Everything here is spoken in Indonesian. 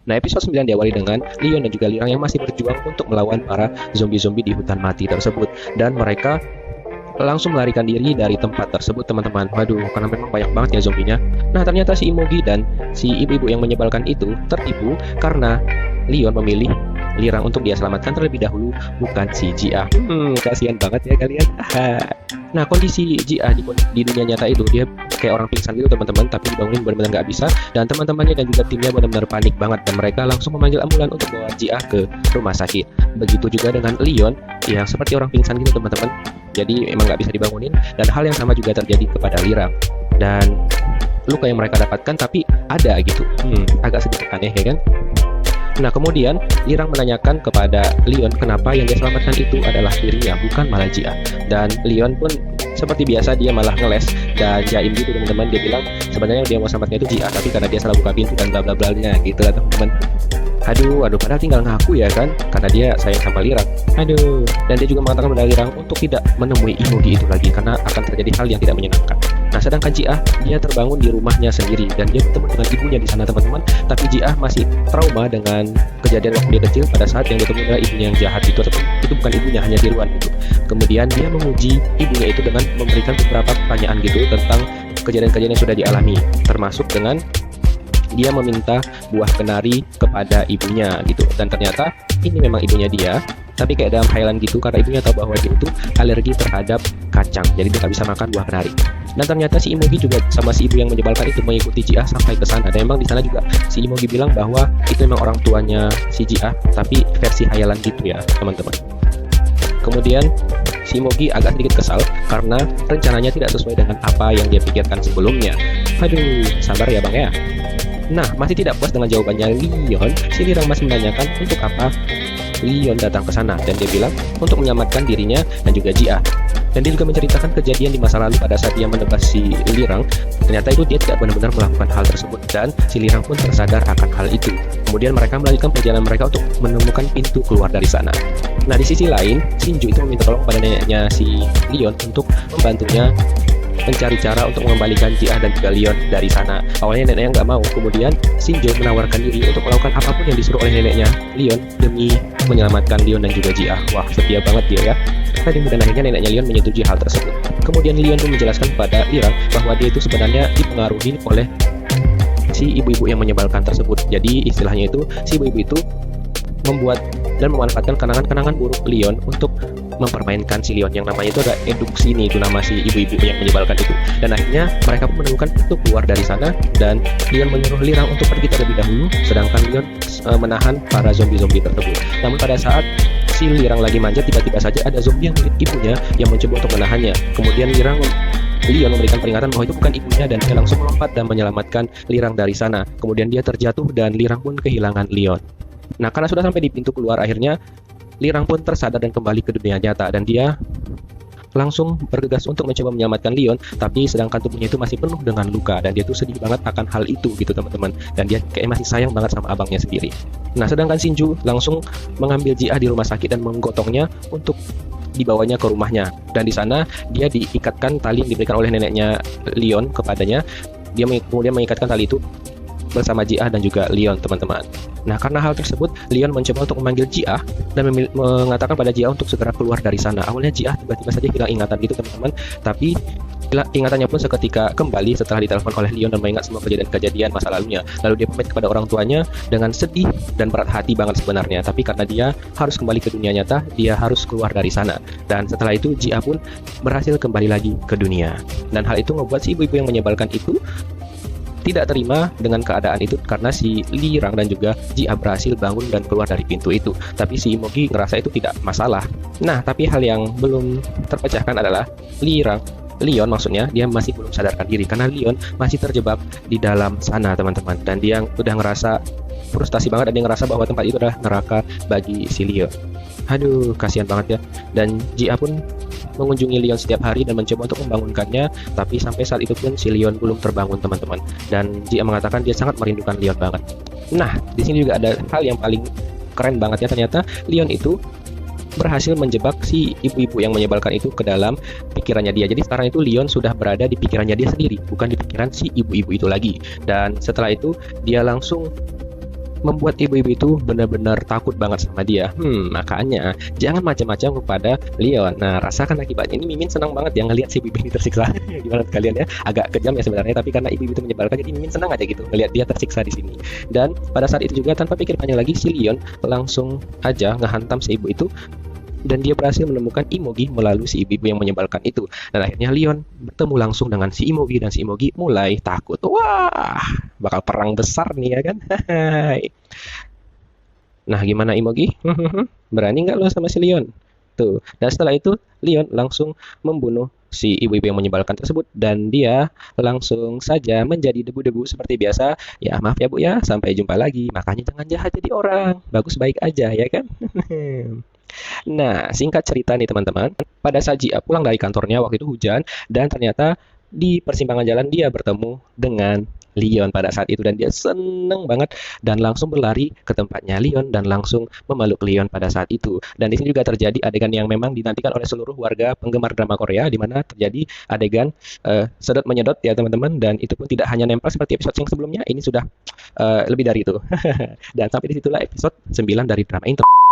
Nah, episode 9 diawali dengan Leon dan juga Lirang yang masih berjuang untuk melawan para zombie-zombie di hutan mati tersebut. Dan mereka langsung melarikan diri dari tempat tersebut, teman-teman. Waduh, karena memang banyak banget ya zombinya. Nah, ternyata si Imogi dan si ibu-ibu yang menyebalkan itu tertipu karena Leon memilih Lirang untuk dia selamatkan terlebih dahulu, bukan si Jia. Kasihan banget ya kalian. Nah, kondisi Jia di dunia nyata itu dia kayak orang pingsan gitu, teman-teman, tapi dibangunin benar-benar nggak bisa, dan teman-temannya dan juga timnya benar-benar panik banget, dan mereka langsung memanggil ambulan untuk bawa Jia ke rumah sakit. Begitu juga dengan Leon yang seperti orang pingsan gitu, teman-teman. Jadi emang nggak bisa dibangunin, dan hal yang sama juga terjadi kepada Lirang. Dan luka yang mereka dapatkan tapi ada gitu, agak sedikit aneh ya kan. Nah, kemudian Lirang menanyakan kepada Leon kenapa yang dia selamatkan itu adalah dirinya, bukan malah Jia. Dan Leon pun seperti biasa dia malah ngeles dan jaim gitu, teman-teman. Dia bilang sebenarnya dia mau selamatkan itu Jia, tapi karena dia salah buka pintu dan bla bla blanya gitu lah, teman-teman. Aduh, padahal tinggal ngaku ya kan, karena dia sayang sama Lirang. Aduh, dan dia juga mengatakan kepada Lirang untuk tidak menemui Imogi itu lagi karena akan terjadi hal yang tidak menyenangkan. Nah, sedangkan Jia dia terbangun di rumahnya sendiri dan dia bertemu dengan ibunya di sana, teman-teman. Tapi Jia masih trauma dengan kejadian waktu dia kecil pada saat yang ditemui oleh ibunya yang jahat itu bukan ibunya, hanya tiruan itu. Kemudian dia menguji ibunya itu dengan memberikan beberapa pertanyaan gitu tentang kejadian-kejadian yang sudah dialami, termasuk dengan dia meminta buah kenari kepada ibunya gitu. Dan ternyata ini memang ibunya dia, tapi kayak dalam khayal gitu, karena ibunya tahu bahwa dia itu alergi terhadap kacang, jadi dia nggak bisa makan buah kenari. Dan ternyata si Imogi juga sama si ibu yang menyebalkan itu mengikuti Jia sampai ke sana. Dan memang di sana juga si Imogi bilang bahwa itu memang orang tuanya si Jia, tapi versi khayalan gitu ya, teman-teman. Kemudian si Imogi agak sedikit kesal karena rencananya tidak sesuai dengan apa yang dia pikirkan sebelumnya. Aduh, sabar ya bang ya. Nah, masih tidak puas dengan jawabannya Leon, si Lirang masih menanyakan untuk apa Leon datang ke sana, dan dia bilang untuk menyelamatkan dirinya dan juga Jia. Dan dia juga menceritakan kejadian di masa lalu pada saat dia menebas si Lirang. Ternyata itu dia tidak benar-benar melakukan hal tersebut, dan si Lirang pun tersadar akan hal itu. Kemudian mereka melanjutkan perjalanan mereka untuk menemukan pintu keluar dari sana. Nah, di sisi lain, Shinju itu meminta tolong pada neneknya si Leon untuk membantunya mencari cara untuk mengembalikan Jia dan juga Leon dari sana. Awalnya neneknya nggak mau, kemudian Shinjo menawarkan diri untuk melakukan apapun yang disuruh oleh neneknya Leon demi menyelamatkan Leon dan juga Jia. Wah, setia banget dia ya. Dan akhirnya neneknya Leon menyetujui hal tersebut. Kemudian Leon pun menjelaskan kepada Lirang bahwa dia itu sebenarnya dipengaruhi oleh si ibu-ibu yang menyebalkan tersebut. Jadi istilahnya itu si ibu-ibu itu membuat dan memanfaatkan kenangan-kenangan buruk Leon untuk mempermainkan si Leon, yang namanya itu ada eduksi nih, itu nama si ibu-ibu yang menyebalkan itu. Dan akhirnya mereka pun menemukan pintu keluar dari sana, dan Leon menyuruh Lirang untuk pergi terlebih dahulu, sedangkan Leon menahan para zombie-zombie tersebut. Namun pada saat si Lirang lagi manjat, tiba-tiba saja ada zombie yang mirip ibunya yang mencoba untuk menahannya. Kemudian Leon memberikan peringatan bahwa itu bukan ibunya, dan dia langsung melompat dan menyelamatkan Lirang dari sana. Kemudian dia terjatuh dan Lirang pun kehilangan Leon. Nah, karena sudah sampai di pintu keluar, akhirnya Lirang pun tersadar dan kembali ke dunia nyata, dan dia langsung bergegas untuk mencoba menyelamatkan Leon, tapi sedangkan tubuhnya itu masih penuh dengan luka, dan dia tuh sedih banget akan hal itu gitu, teman-teman. Dan dia kayak masih sayang banget sama abangnya sendiri. Nah, sedangkan Shinju langsung mengambil Jia di rumah sakit dan menggotongnya untuk dibawanya ke rumahnya. Dan di sana dia diikatkan tali yang diberikan oleh neneknya Leon kepadanya. Dia kemudian mengikatkan tali itu bersama Jia dan juga Leon, teman-teman. Nah, karena hal tersebut, Leon mencoba untuk memanggil Jia dan mengatakan pada Jia untuk segera keluar dari sana. Awalnya Jia tiba-tiba saja hilang ingatan gitu, teman-teman, tapi ingatannya pun seketika kembali setelah ditelepon oleh Leon dan mengingat semua kejadian-kejadian masa lalunya. Lalu dia pamit kepada orang tuanya dengan sedih dan berat hati banget sebenarnya, tapi karena dia harus kembali ke dunia nyata, dia harus keluar dari sana. Dan setelah itu Jia pun berhasil kembali lagi ke dunia. Dan hal itu membuat si ibu-ibu yang menyebalkan itu tidak terima dengan keadaan itu, karena si Lirang dan juga Jia berhasil bangun dan keluar dari pintu itu. Tapi si Imogi ngerasa itu tidak masalah. Nah, tapi hal yang belum terpecahkan adalah Leon maksudnya, dia masih belum sadarkan diri karena Leon masih terjebak di dalam sana, teman-teman. Dan dia udah ngerasa frustasi banget, dan dia ngerasa bahwa tempat itu adalah neraka bagi si Leon. Aduh, kasihan banget ya. Dan Jia pun mengunjungi Leon setiap hari dan mencoba untuk membangunkannya, tapi sampai saat itu pun si Leon belum terbangun, teman-teman. Dan Jia mengatakan dia sangat merindukan Leon banget. Nah, di sini juga ada hal yang paling keren banget ya. Ternyata Leon itu berhasil menjebak si ibu-ibu yang menyebalkan itu ke dalam pikirannya dia. Jadi sekarang itu Leon sudah berada di pikirannya dia sendiri, bukan di pikiran si ibu-ibu itu lagi. Dan setelah itu dia langsung membuat ibu-ibu itu benar-benar takut banget sama dia. Makanya jangan macam-macam kepada Leon. Nah, rasakan akibatnya. Ini Mimin senang banget ya ngelihat si ibu ini tersiksa. Gimana kalian ya? Agak kejam ya sebenarnya, tapi karena ibu-ibu itu menyebalkan, jadi Mimin senang aja gitu ngelihat dia tersiksa di sini. Dan pada saat itu juga tanpa pikir panjang lagi, si Leon langsung aja ngehantam si ibu itu, dan dia berhasil menemukan Imogi melalui si ibu-ibu yang menyebalkan itu. Dan akhirnya Leon bertemu langsung dengan si Imogi, dan si Imogi mulai takut. Wah, bakal perang besar nih ya kan? Nah, gimana Imogi? Berani nggak lo sama si Leon? Tuh. Dan setelah itu, Leon langsung membunuh si ibu-ibu yang menyebalkan tersebut, dan dia langsung saja menjadi debu-debu seperti biasa. Ya, maaf ya Bu ya, sampai jumpa lagi. Makanya jangan jahat jadi orang. Bagus baik aja ya kan? Nah, singkat cerita nih teman-teman, pada saat Jia pulang dari kantornya waktu itu hujan, dan ternyata di persimpangan jalan dia bertemu dengan Leon pada saat itu, dan dia seneng banget dan langsung berlari ke tempatnya Leon dan langsung memeluk Leon pada saat itu. Dan di sini juga terjadi adegan yang memang dinantikan oleh seluruh warga penggemar drama Korea, di mana terjadi adegan sedot menyedot ya teman-teman, dan itu pun tidak hanya nempel seperti episode yang sebelumnya, ini sudah lebih dari itu. Dan sampai disitulah episode 9 dari drama Intro.